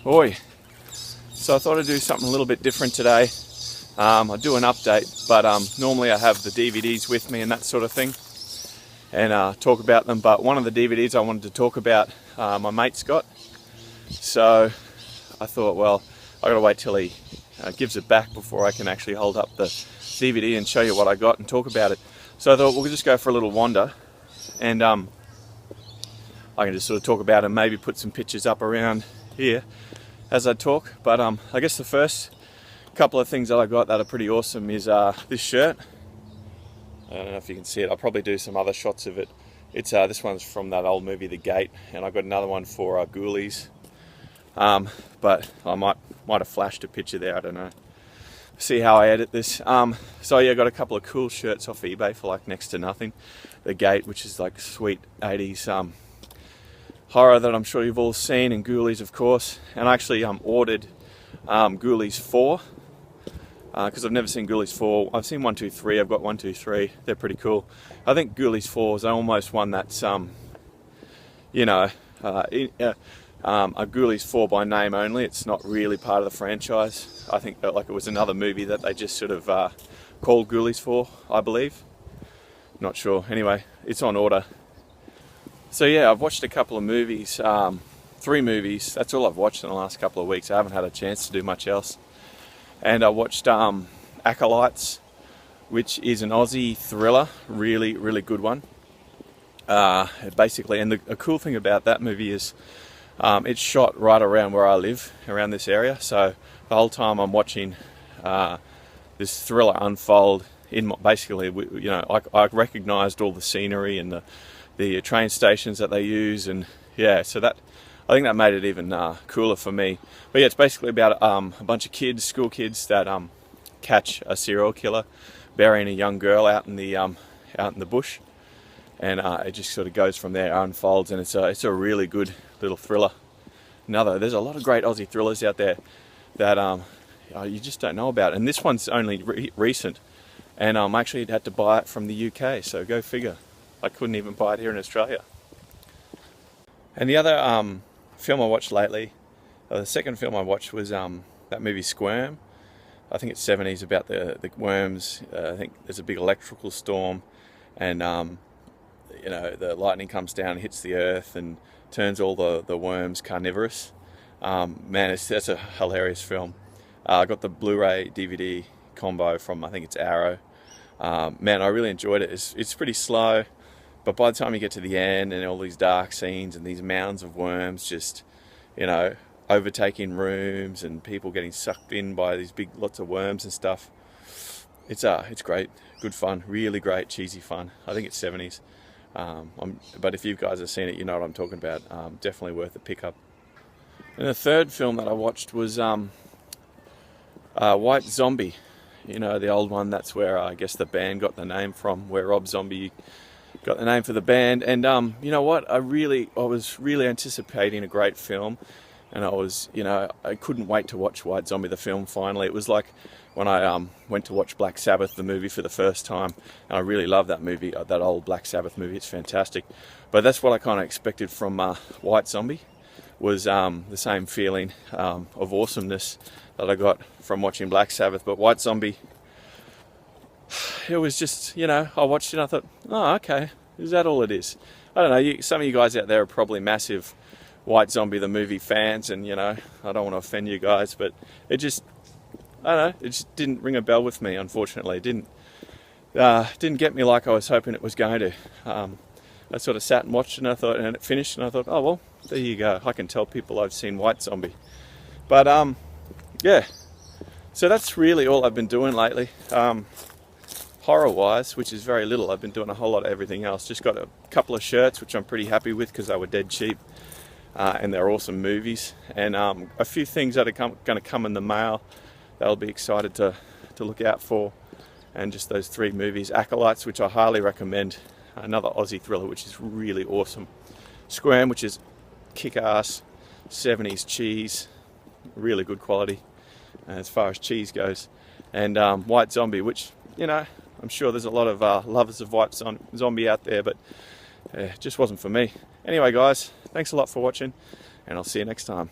Oi. So I thought I'd do something a little bit different today. I'll do an update, but normally I have the DVDs with me and that sort of thing, and talk about them. But one of the DVDs I wanted to talk about, my mate's got. So I thought, well, I gotta wait till he gives it back before I can actually hold up the DVD and show you what I got and talk about it. So I thought we'll just go for a little wander, and I can just sort of talk about it and maybe put some pictures up around here as I talk. But I guess the first couple of things that I got that are pretty awesome is this shirt. I don't know if you can see it. I'll probably do some other shots of it. It's this one's from that old movie The Gate, and I got another one for Ghoulies. But I might have flashed a picture there, I don't know. See how I edit this. So yeah, I got a couple of cool shirts off eBay for like next to nothing. The Gate, which is like sweet 80s horror that I'm sure you've all seen, and Ghoulies, of course. And I actually ordered Ghoulies 4 because I've never seen Ghoulies 4. I've seen 1, 2, 3. I've got 1, 2, 3. They're pretty cool. I think Ghoulies 4 is almost one that's you know, a Ghoulies 4 by name only. It's not really part of the franchise. I think that like it was another movie that they just sort of called Ghoulies 4, I believe. Not sure. Anyway, it's on order. So yeah, I've watched a couple of movies, 3 movies. That's all I've watched in the last couple of weeks. I haven't had a chance to do much else. And I watched Acolytes, which is an Aussie thriller, really, really good one. Basically, and the cool thing about that movie is it's shot right around where I live, around this area. So the whole time I'm watching this thriller unfold, basically, you know, I recognised all the scenery and the train stations that they use, and yeah, so that I think that made it even cooler for me. But yeah, it's basically about a bunch of kids, school kids, that catch a serial killer burying a young girl out in the bush, and it just sort of goes from there, unfolds, and it's a really good little thriller. There's a lot of great Aussie thrillers out there that you just don't know about, and this one's only recent, and I actually had to buy it from the UK, so go figure. I couldn't even buy it here in Australia. And the other film I watched lately, the second film I watched was that movie Squirm. I think it's 70s, about the worms. I think there's a big electrical storm, and you know, the lightning comes down and hits the earth and turns all the worms carnivorous. Man, that's a hilarious film. I got the Blu-ray DVD combo from, I think it's Arrow. Man, I really enjoyed it. It's pretty slow, but by the time you get to the end and all these dark scenes and these mounds of worms just, you know, overtaking rooms and people getting sucked in by these big lots of worms and stuff, it's great, good fun, really great cheesy fun. I think it's 70s. But if you guys have seen it, you know what I'm talking about. Definitely worth a pickup. And the third film that I watched was White Zombie. You know, the old one. That's where I guess the band got the name from, where Rob Zombie got the name for the band. And you know what? I was really anticipating a great film, and I couldn't wait to watch White Zombie the film. Finally, it was like when I went to watch Black Sabbath the movie for the first time, and I really love that movie, that old Black Sabbath movie. It's fantastic. But that's what I kind of expected from White Zombie, was the same feeling of awesomeness that I got from watching Black Sabbath. But White Zombie, it was just, you know, I watched it and I thought, oh, okay, is that all it is? I don't know, some of you guys out there are probably massive White Zombie the movie fans, and you know, I don't want to offend you guys, but it just, I don't know, it just didn't ring a bell with me, unfortunately. It didn't get me like I was hoping it was going to. I sort of sat and watched it, and it finished, and I thought, oh well, there you go, I can tell people I've seen White Zombie. But yeah, so that's really all I've been doing lately. Horror wise, which is very little. I've been doing a whole lot of everything else. Just got a couple of shirts which I'm pretty happy with because they were dead cheap, and they're awesome movies, and a few things that are going to come in the mail that I'll be excited to look out for. And just those 3 movies: Acolytes, which I highly recommend, another Aussie thriller which is really awesome; Squirm, which is kick-ass 70s cheese, really good quality as far as cheese goes; and White Zombie, which, you know, I'm sure there's a lot of lovers of White Zombie out there, but it just wasn't for me. Anyway guys, thanks a lot for watching, and I'll see you next time.